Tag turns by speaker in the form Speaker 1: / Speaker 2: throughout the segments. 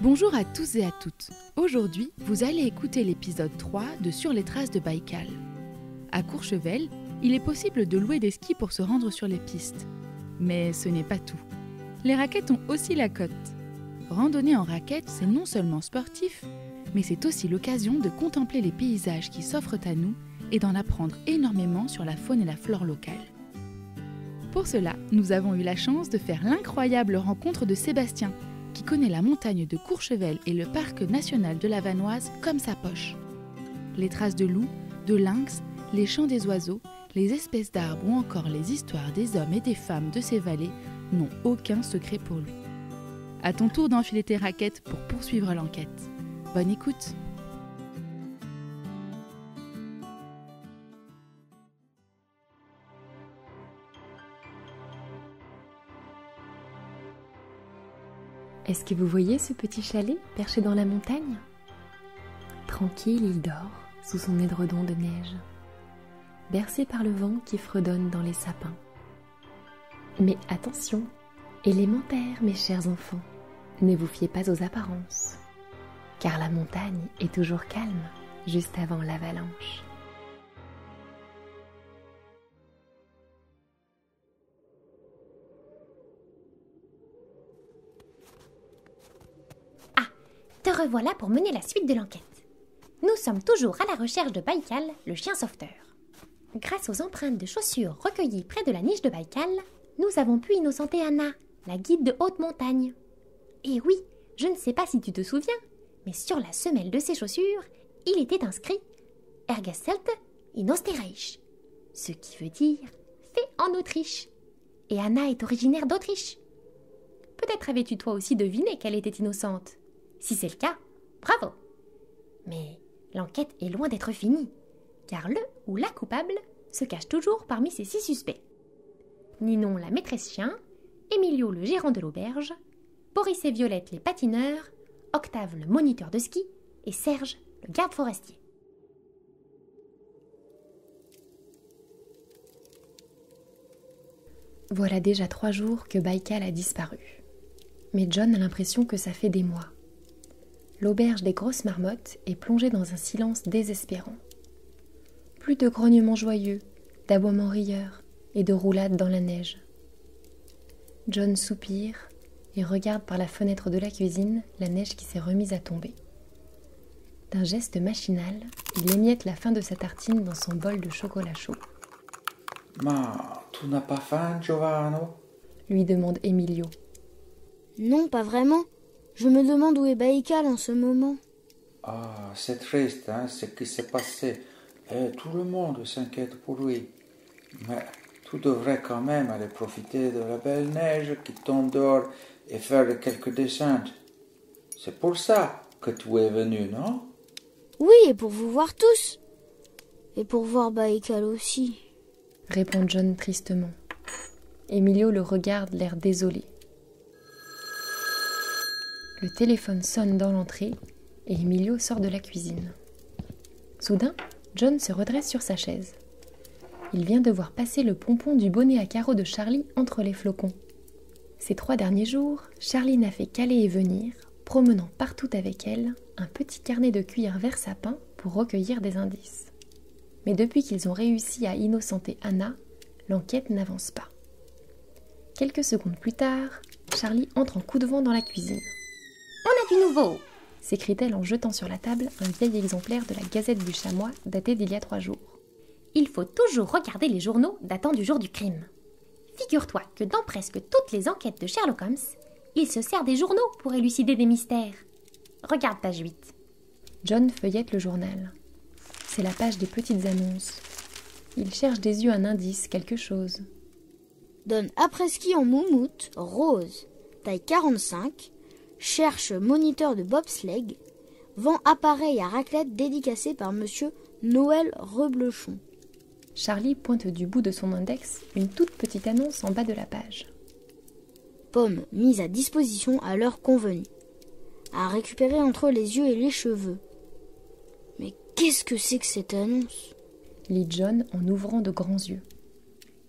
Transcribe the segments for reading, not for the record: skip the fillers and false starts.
Speaker 1: Bonjour à tous et à toutes. Aujourd'hui, vous allez écouter l'épisode 3 de Sur les traces de Baïkal. À Courchevel, il est possible de louer des skis pour se rendre sur les pistes. Mais ce n'est pas tout. Les raquettes ont aussi la cote. Randonner en raquette, c'est non seulement sportif, mais c'est aussi l'occasion de contempler les paysages qui s'offrent à nous et d'en apprendre énormément sur la faune et la flore locale. Pour cela, nous avons eu la chance de faire l'incroyable rencontre de Sébastien, qui connaît la montagne de Courchevel et le parc national de la Vanoise comme sa poche. Les traces de loups, de lynx, les chants des oiseaux, les espèces d'arbres ou encore les histoires des hommes et des femmes de ces vallées n'ont aucun secret pour lui. À ton tour d'enfiler tes raquettes pour poursuivre l'enquête. Bonne écoute!
Speaker 2: Est-ce que vous voyez ce petit chalet perché dans la montagne ? Tranquille, il dort sous son édredon de neige, bercé par le vent qui fredonne dans les sapins. Mais attention, élémentaire, mes chers enfants, ne vous fiez pas aux apparences, car la montagne est toujours calme juste avant l'avalanche.
Speaker 3: Te revoilà pour mener la suite de l'enquête. Nous sommes toujours à la recherche de Baïkal, le chien sauveteur. Grâce aux empreintes de chaussures recueillies près de la niche de Baïkal, nous avons pu innocenter Anna, la guide de haute montagne. Et oui, je ne sais pas si tu te souviens, mais sur la semelle de ses chaussures, il était inscrit « Ergeselt in Österreich », ce qui veut dire « fait en Autriche ». Et Anna est originaire d'Autriche. Peut-être avais-tu toi aussi deviné qu'elle était innocente. Si c'est le cas, bravo. Mais l'enquête est loin d'être finie, car le ou la coupable se cache toujours parmi ces 6 suspects. Ninon, la maîtresse chien, Emilio, le gérant de l'auberge, Boris et Violette, les patineurs, Octave, le moniteur de ski, et Serge, le garde forestier.
Speaker 2: Voilà déjà 3 jours que Baïkal a disparu. Mais John a l'impression que ça fait des mois. L'auberge des grosses marmottes est plongée dans un silence désespérant. Plus de grognements joyeux, d'aboiements rieurs et de roulades dans la neige. John soupire et regarde par la fenêtre de la cuisine la neige qui s'est remise à tomber. D'un geste machinal, il émiette la fin de sa tartine dans son bol de chocolat chaud.
Speaker 4: « Ma, tu n'as pas faim, Giovanni ?»
Speaker 2: lui demande Emilio.
Speaker 5: « Non, pas vraiment. Je me demande où est Baïkal en ce moment. »
Speaker 4: Ah, c'est triste, ce qui s'est passé. Et tout le monde s'inquiète pour lui. Mais tu devrais quand même aller profiter de la belle neige qui tombe dehors et faire quelques descentes. C'est pour ça que tu es venu, non?
Speaker 5: Oui, et pour vous voir tous. Et pour voir Baïkal aussi,
Speaker 2: répond John tristement. Emilio le regarde, l'air désolé. Le téléphone sonne dans l'entrée et Emilio sort de la cuisine. Soudain, John se redresse sur sa chaise. Il vient de voir passer le pompon du bonnet à carreaux de Charlie entre les flocons. Ces 3 derniers jours, Charlie n'a fait qu'aller et venir, promenant partout avec elle un petit carnet de cuir vert sapin pour recueillir des indices. Mais depuis qu'ils ont réussi à innocenter Anna, l'enquête n'avance pas. Quelques secondes plus tard, Charlie entre en coup de vent dans la cuisine.
Speaker 3: « On a du nouveau !»
Speaker 2: s'écrie-t-elle en jetant sur la table un vieil exemplaire de la Gazette du Chamois daté d'il y a 3 jours.
Speaker 3: Il faut toujours regarder les journaux datant du jour du crime. Figure-toi que dans presque toutes les enquêtes de Sherlock Holmes, il se sert des journaux pour élucider des mystères. Regarde page 8.
Speaker 2: John feuillette le journal. C'est la page des petites annonces. Il cherche des yeux un indice, quelque chose.
Speaker 5: Donne après-ski en moumoute, rose, taille 45, cherche moniteur de bobsleigh, vend appareil à raclette dédicacé par monsieur Noël Reblechon.
Speaker 2: Charlie pointe du bout de son index une toute petite annonce en bas de la page.
Speaker 5: Pommes mises à disposition à l'heure convenue. À récupérer entre les yeux et les cheveux. Mais qu'est-ce que c'est que cette annonce ?
Speaker 2: Lit John en ouvrant de grands yeux.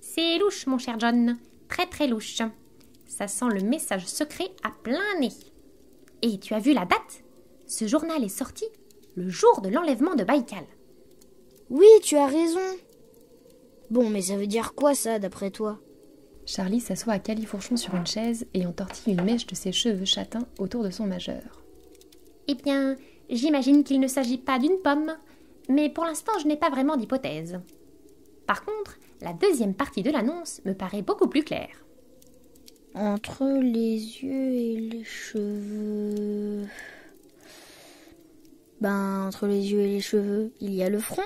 Speaker 3: C'est louche, mon cher John. Très très louche. Ça sent le message secret à plein nez. Et tu as vu la date? Ce journal est sorti le jour de l'enlèvement de Baïkal.
Speaker 5: Oui, tu as raison. Bon, mais ça veut dire quoi ça, d'après toi?
Speaker 2: Charlie s'assoit à califourchon sur une chaise et entortille une mèche de ses cheveux châtains autour de son majeur.
Speaker 3: Eh bien, j'imagine qu'il ne s'agit pas d'une pomme, mais pour l'instant je n'ai pas vraiment d'hypothèse. Par contre, la deuxième partie de l'annonce me paraît beaucoup plus claire.
Speaker 5: Entre les yeux et les cheveux... entre les yeux et les cheveux, il y a le front.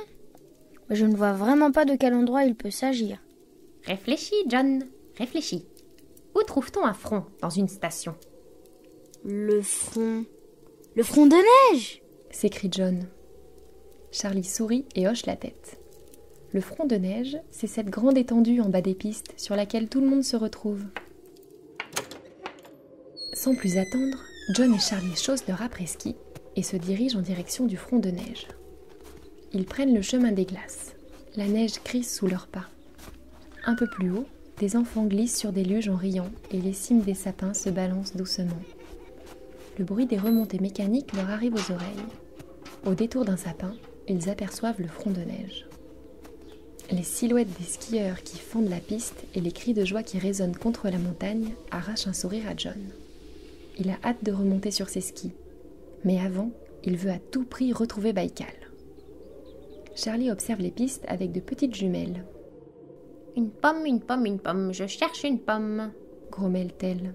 Speaker 5: Je ne vois vraiment pas de quel endroit il peut s'agir.
Speaker 3: Réfléchis, John, réfléchis. Où trouve-t-on un front dans une station?
Speaker 5: Le front... Le front de neige!
Speaker 2: S'écrie John. Charlie sourit et hoche la tête. Le front de neige, c'est cette grande étendue en bas des pistes sur laquelle tout le monde se retrouve. Sans plus attendre, John et Charlie chaussent leur après-ski et se dirigent en direction du front de neige. Ils prennent le chemin des glaces. La neige crisse sous leurs pas. Un peu plus haut, des enfants glissent sur des luges en riant et les cimes des sapins se balancent doucement. Le bruit des remontées mécaniques leur arrive aux oreilles. Au détour d'un sapin, ils aperçoivent le front de neige. Les silhouettes des skieurs qui fendent la piste et les cris de joie qui résonnent contre la montagne arrachent un sourire à John. Il a hâte de remonter sur ses skis. Mais avant, il veut à tout prix retrouver Baïkal. Charlie observe les pistes avec de petites jumelles.
Speaker 3: Une pomme, une pomme, une pomme, je cherche une pomme,
Speaker 2: grommelle-t-elle.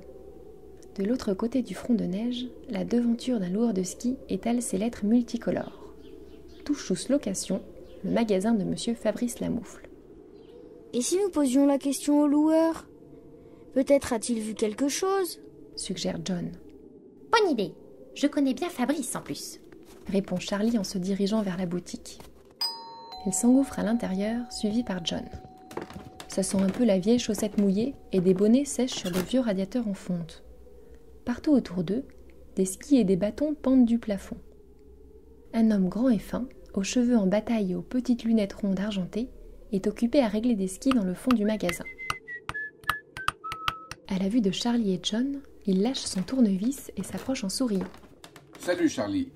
Speaker 2: De l'autre côté du front de neige, la devanture d'un loueur de ski étale ses lettres multicolores. Touchous Location, le magasin de monsieur Fabrice Lamoufle.
Speaker 5: Et si nous posions la question au loueur? Peut-être a-t-il vu quelque chose?
Speaker 2: Suggère John.
Speaker 3: Bonne idée, je connais bien Fabrice en plus,
Speaker 2: répond Charlie en se dirigeant vers la boutique. Il s'engouffre à l'intérieur, suivi par John. Ça sent un peu la vieille chaussette mouillée et des bonnets sèches sur le vieux radiateur en fonte. Partout autour d'eux, des skis et des bâtons pendent du plafond. Un homme grand et fin, aux cheveux en bataille et aux petites lunettes rondes argentées, est occupé à régler des skis dans le fond du magasin. À la vue de Charlie et John, il lâche son tournevis et s'approche en souriant.
Speaker 6: Salut Charlie,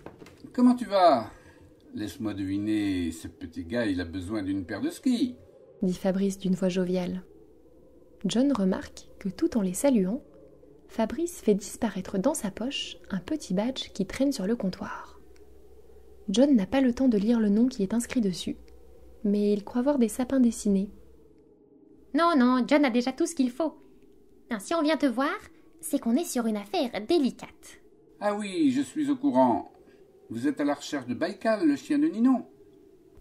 Speaker 6: comment tu vas? Laisse-moi deviner, ce petit gars, il a besoin d'une paire de skis,
Speaker 2: dit Fabrice d'une voix joviale. John remarque que tout en les saluant, Fabrice fait disparaître dans sa poche un petit badge qui traîne sur le comptoir. John n'a pas le temps de lire le nom qui est inscrit dessus, mais il croit voir des sapins dessinés.
Speaker 3: Non, John a déjà tout ce qu'il faut. Non, si on vient te voir, c'est qu'on est sur une affaire délicate.
Speaker 6: Ah oui, je suis au courant. Vous êtes à la recherche de Baïkal, le chien de Ninon.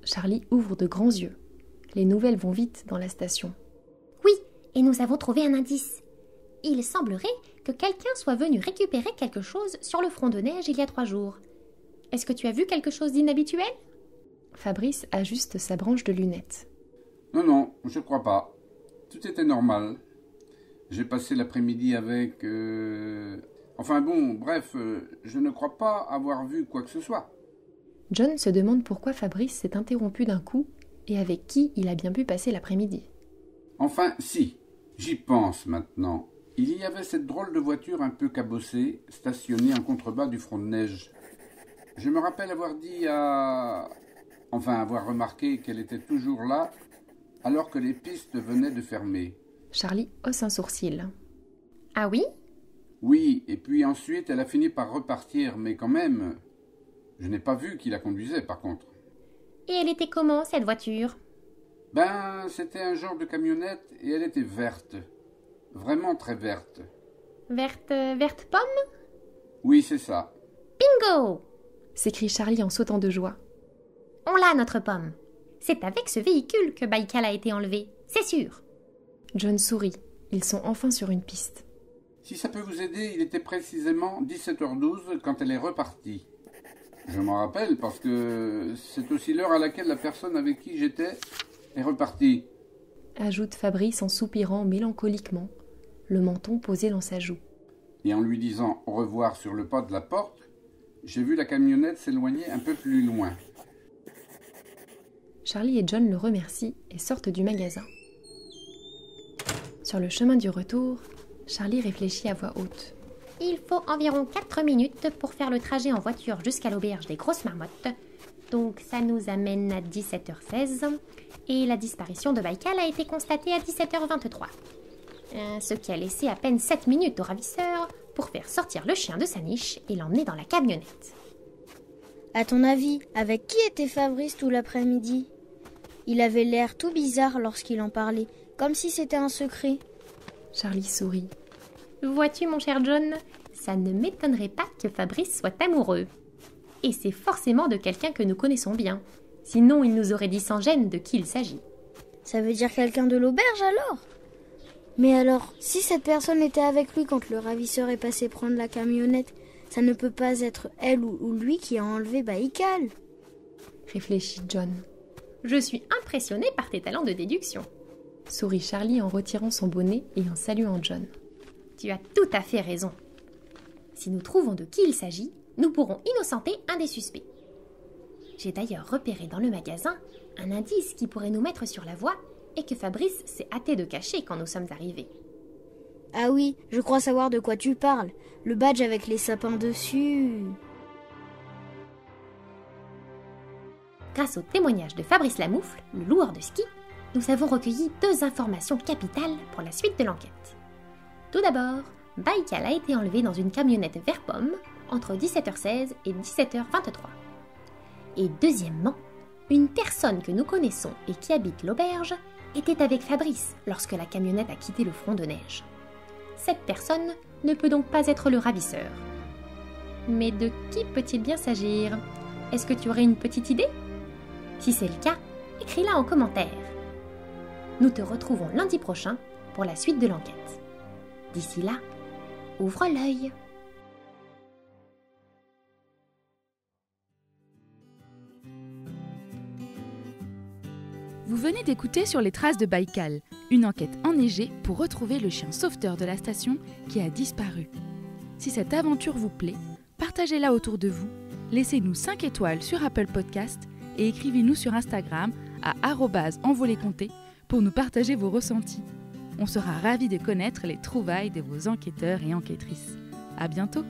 Speaker 2: Charlie ouvre de grands yeux. Les nouvelles vont vite dans la station.
Speaker 3: Oui, et nous avons trouvé un indice. Il semblerait que quelqu'un soit venu récupérer quelque chose sur le front de neige il y a 3 jours. Est-ce que tu as vu quelque chose d'inhabituel?
Speaker 2: Fabrice ajuste sa branche de lunettes.
Speaker 6: Non, je crois pas. Tout était normal. J'ai passé l'après-midi avec... je ne crois pas avoir vu quoi que ce soit.
Speaker 2: John se demande pourquoi Fabrice s'est interrompu d'un coup et avec qui il a bien pu passer l'après-midi.
Speaker 6: Enfin, si, j'y pense maintenant. Il y avait cette drôle de voiture un peu cabossée, stationnée en contrebas du front de neige. Je me rappelle avoir avoir remarqué qu'elle était toujours là, alors que les pistes venaient de fermer.
Speaker 2: Charlie hausse un sourcil.
Speaker 3: Ah oui?
Speaker 6: Oui, et puis ensuite elle a fini par repartir, mais quand même, je n'ai pas vu qui la conduisait par contre.
Speaker 3: Et elle était comment, cette voiture?
Speaker 6: C'était un genre de camionnette et elle était verte. Vraiment très verte.
Speaker 3: Verte pomme?
Speaker 6: Oui, c'est ça.
Speaker 3: Bingo!
Speaker 2: S'écrie Charlie en sautant de joie.
Speaker 3: On l'a, notre pomme. C'est avec ce véhicule que Baïkal a été enlevé, c'est sûr.
Speaker 2: John sourit. Ils sont enfin sur une piste.
Speaker 6: Si ça peut vous aider, il était précisément 17h12 quand elle est repartie. Je m'en rappelle parce que c'est aussi l'heure à laquelle la personne avec qui j'étais est repartie.
Speaker 2: Ajoute Fabrice en soupirant mélancoliquement, le menton posé dans sa joue.
Speaker 6: Et en lui disant au revoir sur le pas de la porte, j'ai vu la camionnette s'éloigner un peu plus loin.
Speaker 2: Charlie et John le remercient et sortent du magasin. Sur le chemin du retour, Charlie réfléchit à voix haute.
Speaker 3: Il faut environ 4 minutes pour faire le trajet en voiture jusqu'à l'auberge des Grosses Marmottes. Donc ça nous amène à 17h16 et la disparition de Baïkal a été constatée à 17h23. Ce qui a laissé à peine 7 minutes au ravisseur pour faire sortir le chien de sa niche et l'emmener dans la camionnette.
Speaker 5: À ton avis, avec qui était Fabrice tout l'après-midi? Il avait l'air tout bizarre lorsqu'il en parlait, comme si c'était un secret.
Speaker 2: Charlie sourit.
Speaker 3: Vois-tu, mon cher John, ça ne m'étonnerait pas que Fabrice soit amoureux. Et c'est forcément de quelqu'un que nous connaissons bien. Sinon, il nous aurait dit sans gêne de qui il s'agit.
Speaker 5: Ça veut dire quelqu'un de l'auberge alors? Mais alors, si cette personne était avec lui quand le ravisseur est passé prendre la camionnette, ça ne peut pas être elle ou lui qui a enlevé Baïkal.
Speaker 2: Réfléchit John.
Speaker 3: Je suis impressionnée par tes talents de déduction.
Speaker 2: Sourit Charlie en retirant son bonnet et en saluant John.
Speaker 3: Tu as tout à fait raison. Si nous trouvons de qui il s'agit, nous pourrons innocenter un des suspects. J'ai d'ailleurs repéré dans le magasin un indice qui pourrait nous mettre sur la voie et que Fabrice s'est hâté de cacher quand nous sommes arrivés.
Speaker 5: Ah oui, je crois savoir de quoi tu parles. Le badge avec les sapins dessus.
Speaker 3: Grâce au témoignage de Fabrice Lamoufle, le loueur de ski, nous avons recueilli 2 informations capitales pour la suite de l'enquête. Tout d'abord, Baïkal a été enlevé dans une camionnette vert pomme entre 17h16 et 17h23. Et deuxièmement, une personne que nous connaissons et qui habite l'auberge était avec Fabrice lorsque la camionnette a quitté le front de neige. Cette personne ne peut donc pas être le ravisseur. Mais de qui peut-il bien s'agir? Est-ce que tu aurais une petite idée? Si c'est le cas, écris-la en commentaire. Nous te retrouvons lundi prochain pour la suite de l'enquête. D'ici là, ouvre l'œil.
Speaker 1: Vous venez d'écouter Sur les traces de Baïkal, une enquête enneigée pour retrouver le chien sauveteur de la station qui a disparu. Si cette aventure vous plaît, partagez-la autour de vous, laissez-nous 5 étoiles sur Apple Podcast et écrivez-nous sur Instagram à @envoléconté pour nous partager vos ressentis. On sera ravis de connaître les trouvailles de vos enquêteurs et enquêtrices. À bientôt!